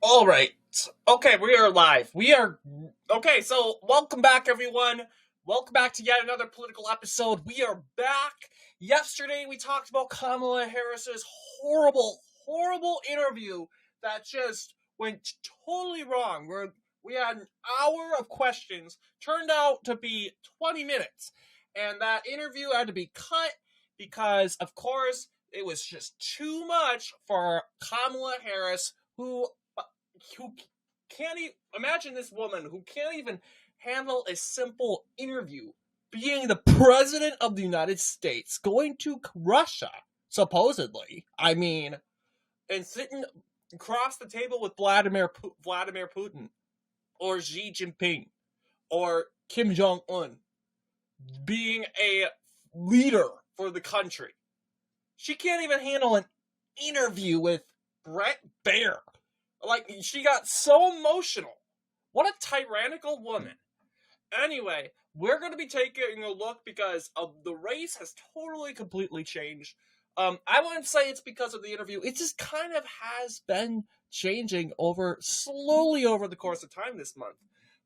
All right. Okay, we are live. Okay, so welcome back, everyone. Welcome back to yet another political episode. We are back. Yesterday, we talked about Kamala Harris's horrible interview that just went totally wrong. We had an hour of questions, turned out to be 20 minutes. And that interview had to be cut because, of course, it was just too much for Kamala Harris, who can't even imagine this woman who can't even handle a simple interview, being the president of the United States, going to Russia, supposedly. I mean, and sitting across the table with Vladimir Putin or Xi Jinping or Kim Jong Un, being a leader for the country. She can't even handle an interview with Brett Baer. Like, she got so emotional. What a tyrannical woman. Anyway, we're going to be taking a look because the race has completely changed. I wouldn't say it's because of the interview. It just kind of has been changing slowly over the course of time this month.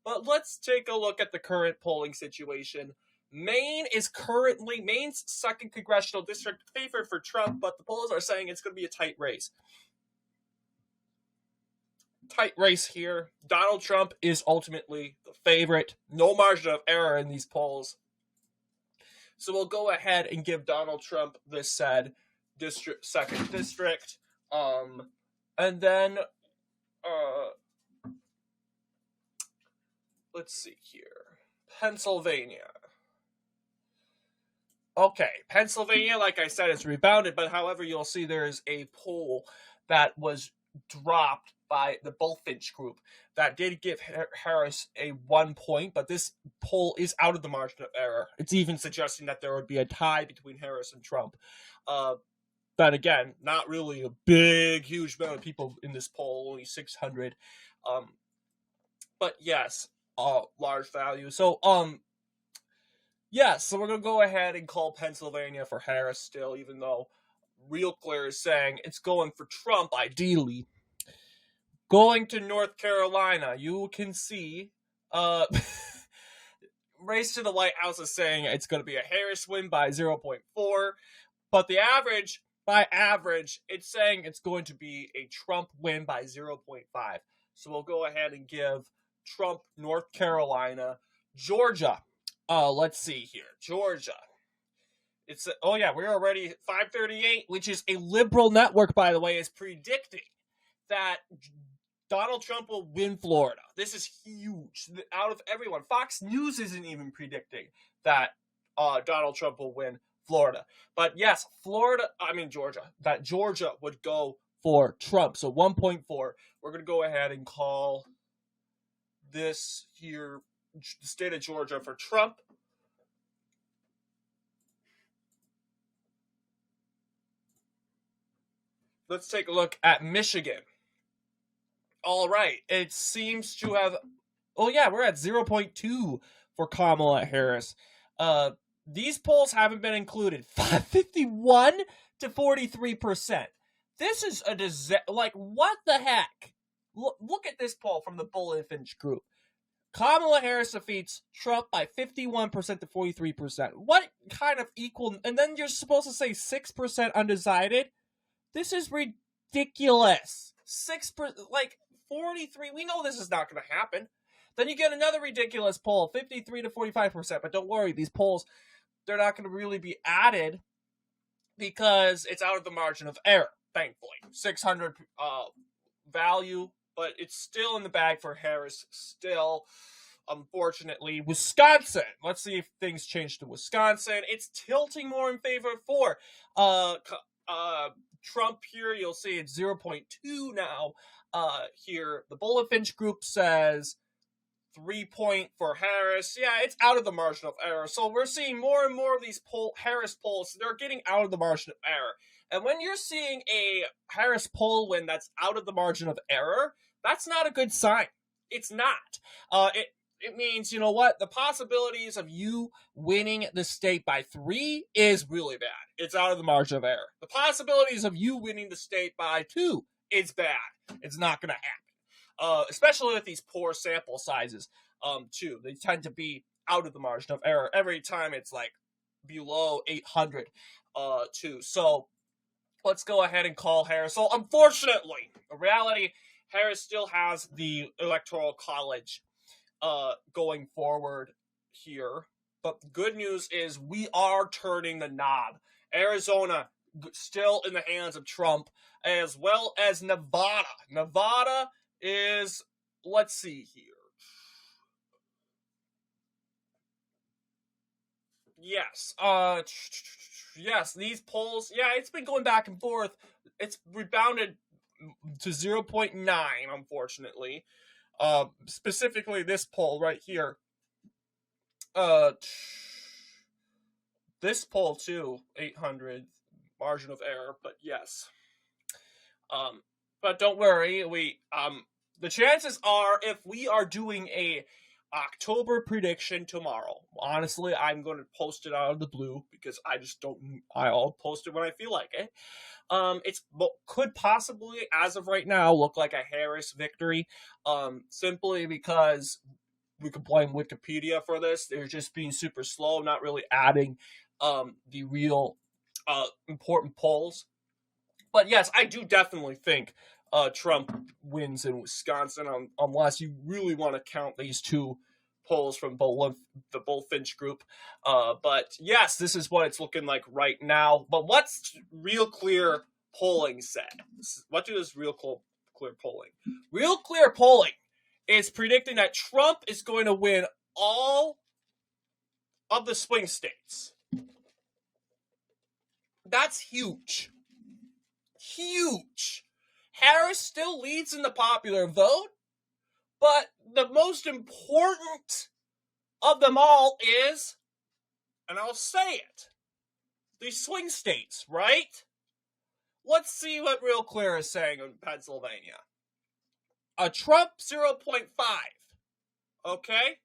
But let's take a look at the current polling situation. Maine's second congressional district favored for Trump, but the polls are saying it's going to be a tight race. Here. Donald Trump is ultimately the favorite. No margin of error in these polls. So we'll go ahead and give Donald Trump this said second district. And then let's see here. Pennsylvania. Okay, Pennsylvania, like I said, is rebounded, but however, you'll see there is a poll that was dropped by the Bullfinch group that did give Harris a 1 point, but this poll is out of the margin of error. It's even suggesting that there would be a tie between Harris and Trump. But again, not really a huge amount of people in this poll, only 600. But yes, large value. So, yes, so we're going to go ahead and call Pennsylvania for Harris still, even though Real Clear is saying it's going for Trump, ideally. Going to North Carolina, you can see Race to the White House is saying it's going to be a Harris win by 0.4, but by average, it's saying it's going to be a Trump win by 0.5. So we'll go ahead and give Trump North Carolina. Georgia, let's see here. Georgia. We're already 538, which is a liberal network, by the way, is predicting that Donald Trump will win Florida. This is huge. Out of everyone, Fox News isn't even predicting that Donald Trump will win Florida. But yes, Georgia. That Georgia would go for Trump. So 1.4. We're going to go ahead and call this here the state of Georgia for Trump. Let's take a look at Michigan. All right, it seems to have... we're at 0.2 for Kamala Harris. These polls haven't been included. 51 to 43%. This is a disaster. Like, what the heck? Look at this poll from the Bullfinch group. Kamala Harris defeats Trump by 51% to 43%. What kind of equal... And then you're supposed to say 6% undecided? This is ridiculous. 6%, like 43. We know this is not going to happen. Then you get another ridiculous poll, 53 to 45%. But don't worry, these polls, they're not going to really be added because it's out of the margin of error, thankfully. 600 value, but it's still in the bag for Harris. Still, unfortunately, Wisconsin. Let's see if things change to Wisconsin. It's tilting more in favor for Trump here. You'll see it's 0.2 now. Here, the Bullfinch group says 3 point for Harris. Yeah, it's out of the margin of error. So we're seeing more and more of these Harris polls. They're getting out of the margin of error. And when you're seeing a Harris poll win that's out of the margin of error, that's not a good sign. It's not. It means, you know what? The possibilities of you winning the state by 3 is really bad. It's out of the margin of error. The possibilities of you winning the state by 2 is bad. It's not going to happen. especially with these poor sample sizes, too. They tend to be out of the margin of error every time it's like below 800, too. So let's go ahead and call Harris. So unfortunately, in reality, Harris still has the Electoral College going forward here. But the good news is we are turning the knob. Arizona still in the hands of Trump, as well as Nevada. Nevada is, let's see here. Yes, yes, these polls, yeah, it's been going back and forth. It's rebounded to 0.9, unfortunately. Specifically this poll right here. This poll too, 800 margin of error, but yes. But don't worry, the chances are if we are doing a October prediction tomorrow, honestly, I'm going to post it out of the blue because I'll post it when I feel like it. It's could possibly, as of right now, look like a Harris victory, simply because we could blame Wikipedia for this. They're just being super slow, not really adding the real important polls. But yes, I do definitely think Trump wins in Wisconsin, unless you really want to count these two polls from the Bullfinch group. But yes, this is what it's looking like right now. But what's Real Clear polling say? What does Real Clear polling? Real Clear polling is predicting that Trump is going to win all of the swing states. That's huge. Huge. Harris still leads in the popular vote, but the most important of them all is, and I'll say it, the swing states, right? Let's see what Real Clear is saying in Pennsylvania. A Trump 0.5. Okay?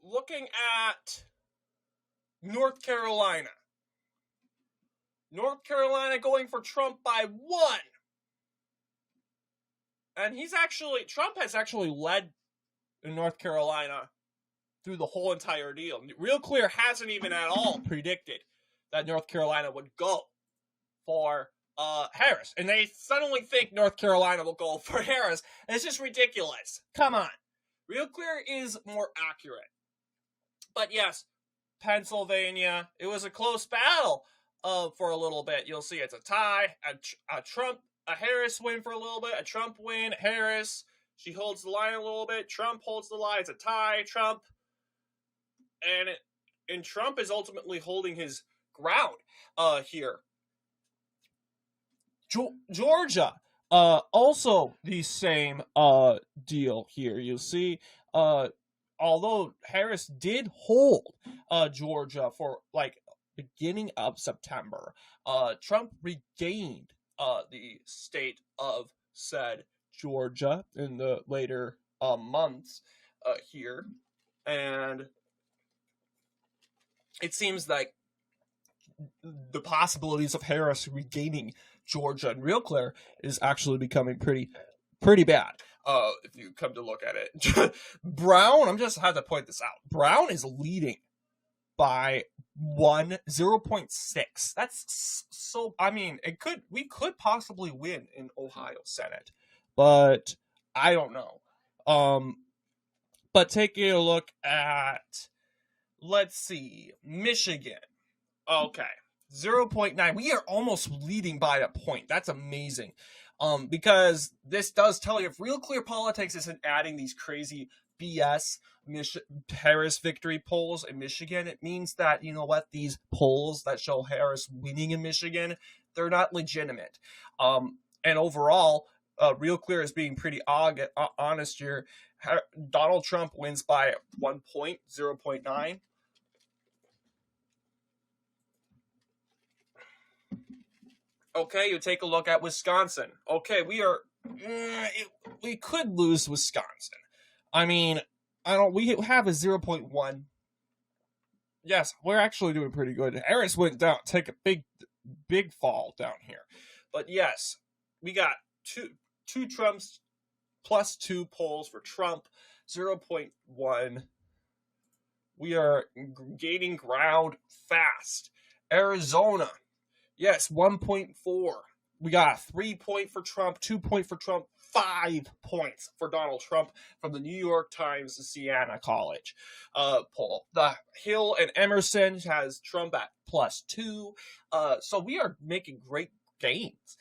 Looking at North Carolina. North Carolina going for Trump by 1. And Trump has actually led in North Carolina through the whole entire deal. Real Clear hasn't even at all predicted that North Carolina would go for Harris. And they suddenly think North Carolina will go for Harris. It's just ridiculous. Come on. Real Clear is more accurate. But yes, Pennsylvania, it was a close battle for a little bit. You'll see it's a tie, a Harris win for a little bit, a Trump win, Harris, she holds the line a little bit, Trump holds the line, it's a tie, Trump, and Trump is ultimately holding his ground here. Georgia, also the same deal here. You'll see, although Harris did hold Georgia for like beginning of September, Trump regained the state of said Georgia in the later months here, and it seems like the possibilities of Harris regaining Georgia and Real Clear is actually becoming pretty bad. If you come to look at it, Brown, I'm just had to point this out. Brown is leading by 0.6. That's so. I mean, we could possibly win in Ohio Senate, but I don't know. But taking a look at, let's see, Michigan. Okay, 0.9. We are almost leading by a point. That's amazing. Because this does tell you if Real Clear Politics isn't adding these crazy BS Harris victory polls in Michigan, it means that, you know what, these polls that show Harris winning in Michigan, they're not legitimate. And overall, Real Clear is being pretty honest here. Donald Trump wins by 1 point, 0.9. Okay, you take a look at Wisconsin. Okay, we could lose Wisconsin. I mean, we have a 0.1. Yes, we're actually doing pretty good. Harris went down, take a big fall down here. But yes, we got two Trumps plus 2 polls for Trump, 0.1. We are gaining ground fast. Arizona, yes, 1.4. We got a 3-point for Trump, 2-point for Trump, 5 points for Donald Trump from the New York Times Siena College poll. The Hill and Emerson has Trump at +2. So we are making great gains.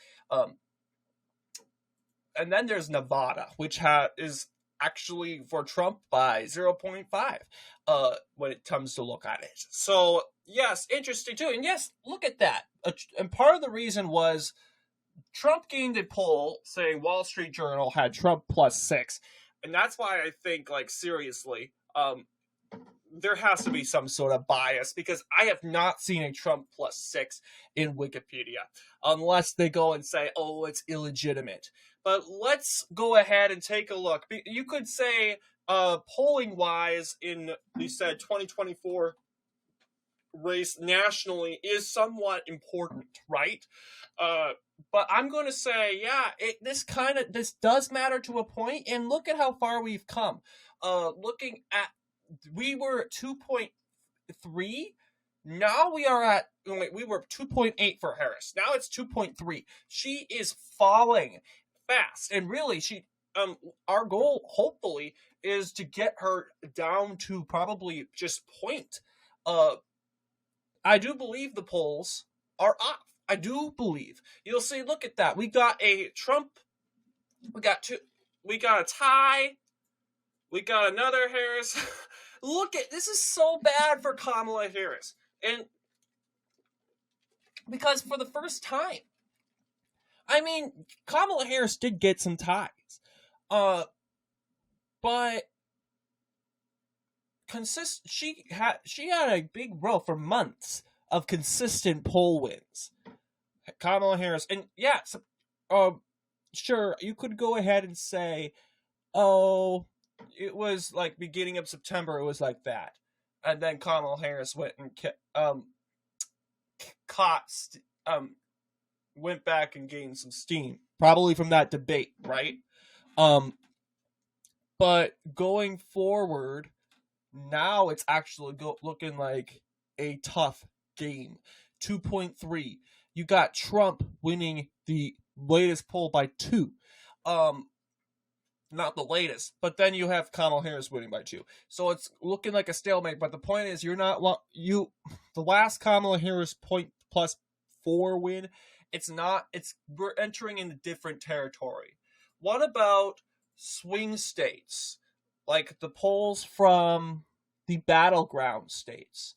And then there's Nevada, which is actually for Trump by 0.5 when it comes to look at it. So, yes, interesting too. And yes, look at that. And part of the reason was Trump gained a poll saying Wall Street Journal had Trump +6. And that's why I think, like, seriously, there has to be some sort of bias, because I have not seen a Trump +6 in Wikipedia unless they go and say, oh, it's illegitimate. But let's go ahead and take a look. You could say, polling wise, you said 2024 race nationally is somewhat important, right? But I'm going to say, yeah, this does matter to a point, and look at how far we've come. We were at 2.3. Now we were 2.8 for Harris. Now it's 2.3. She is falling fast, and really, our goal, hopefully, is to get her down to probably just point. I do believe the polls are off. I do believe. You'll see, look at that. We got a Trump. We got a tie. We got another Harris. Look at this is so bad for Kamala Harris. And because for the first time, I mean, Kamala Harris did get some ties. But she had a big row for months of consistent poll wins. Kamala Harris, and yes, sure, you could go ahead and say, oh, it was like beginning of September, it was like that, and then Kamala Harris went and went back and gained some steam, probably from that debate, right? But going forward, now it's actually looking like a tough game. 2.3. You got Trump winning the latest poll by 2. Not the latest, but then you have Kamala Harris winning by 2. So it's looking like a stalemate, but the point is the last Kamala Harris +4 win, we're entering into different territory. What about swing states? Like the polls from the battleground states.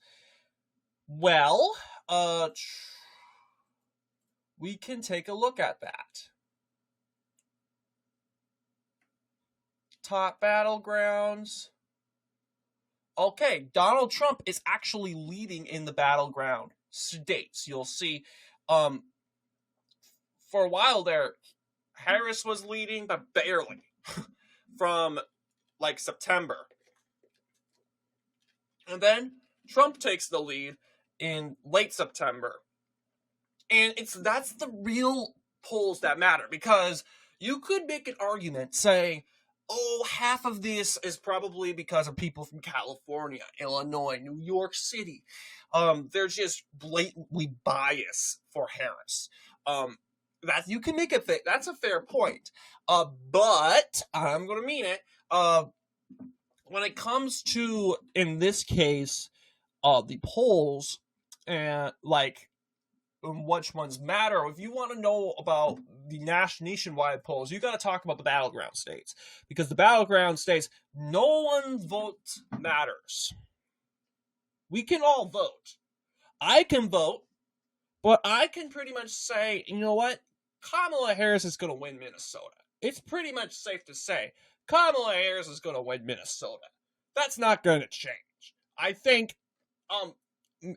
Well, we can take a look at that. Top battlegrounds. Okay, Donald Trump is actually leading in the battleground states. You'll see, for a while there, Harris was leading, but barely, from like September. And then Trump takes the lead in late September. And that's the real polls that matter, because you could make an argument saying, oh, half of this is probably because of people from California, Illinois, New York City. They're just blatantly biased for Harris. That you can make that's a fair point. But I'm going to mean it. When it comes to, in this case, the polls and like which ones matter, if you want to know about the nationwide polls, you got to talk about the battleground states, because the battleground states, no one's vote matters. We can all vote. I can vote, but I can pretty much say, you know what? Kamala Harris is going to win Minnesota. It's pretty much safe to say Kamala Harris is going to win Minnesota. That's not going to change. I think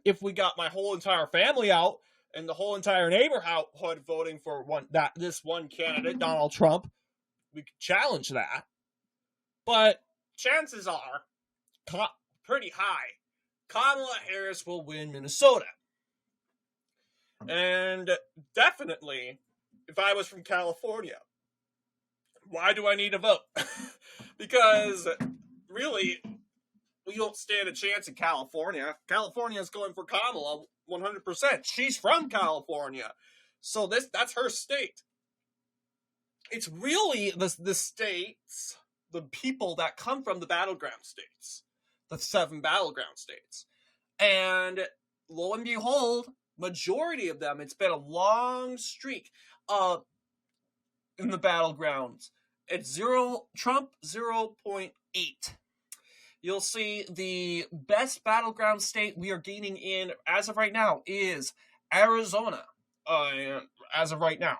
if we got my whole entire family out and the whole entire neighborhood voting for this one candidate, Donald Trump, we could challenge that. But chances are pretty high Kamala Harris will win Minnesota. And definitely, if I was from California. Why do I need to vote? Because really, we don't stand a chance in California. California is going for Kamala 100%. She's from California. So that's her state. It's really the states, the people that come from the battleground states, the 7 battleground states. And lo and behold, majority of them, it's been a long streak in the battlegrounds. It's Trump 0.8. You'll see the best battleground state we are gaining in, as of right now, is Arizona. As of right now,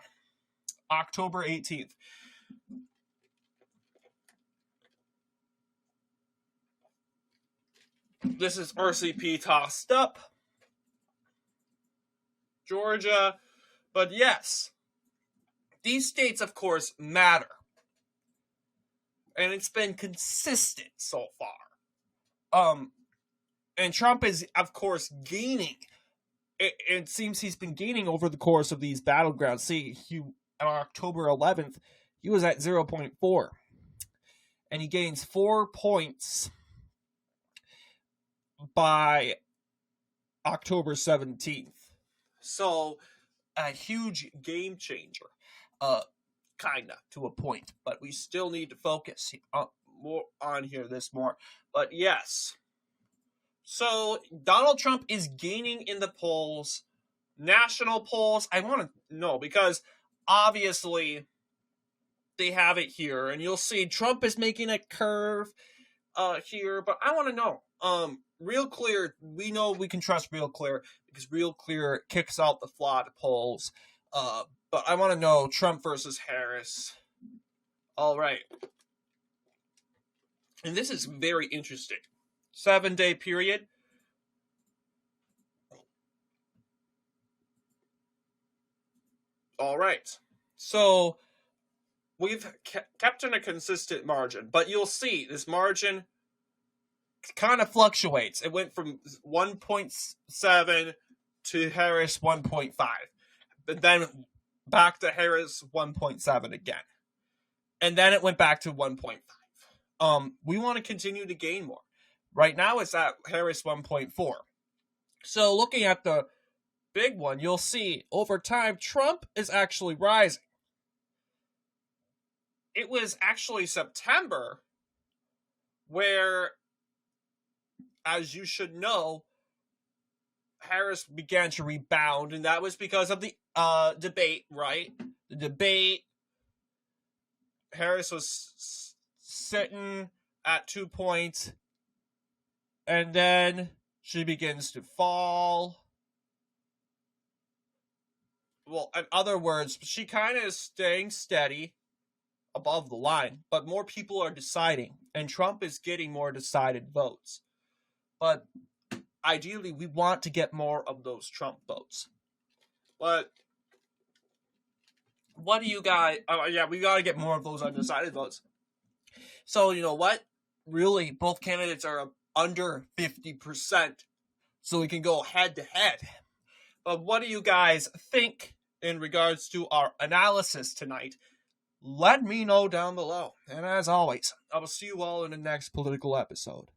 October 18th. This is RCP tossed up. Georgia. But yes, these states, of course, matter. And it's been consistent so far. And Trump is, of course, gaining. It seems he's been gaining over the course of these battlegrounds. See, on October 11th, he was at 0.4. And he gains 4 points by October 17th. So, a huge game changer. Kinda, to a point. But we still need to focus more on here this more. But yes. So, Donald Trump is gaining in the polls. National polls, I want to know, because obviously they have it here. And you'll see Trump is making a curve here. But I want to know. Real Clear, we know we can trust Real Clear, because Real Clear kicks out the flawed polls. But I want to know Trump versus Harris. All right. And this is very interesting. 7-day period. All right. So we've kept in a consistent margin, but you'll see this margin kind of fluctuates. It went from 1.7 to Harris 1.5, but then back to Harris 1.7 again. And then it went back to 1.5. We want to continue to gain more. Right now it's at Harris 1.4. So looking at the big one, you'll see over time Trump is actually rising. It was actually September where, as you should know, Harris began to rebound, and that was because of the debate, right? The debate, Harris was sitting at 2 points, and then she begins to fall. Well, in other words, she kind of is staying steady above the line, but more people are deciding, and Trump is getting more decided votes. But ideally, we want to get more of those Trump votes. But what do you guys... we got to get more of those undecided votes. So, you know what? Really, both candidates are under 50%, so we can go head-to-head. But what do you guys think in regards to our analysis tonight? Let me know down below. And as always, I will see you all in the next political episode.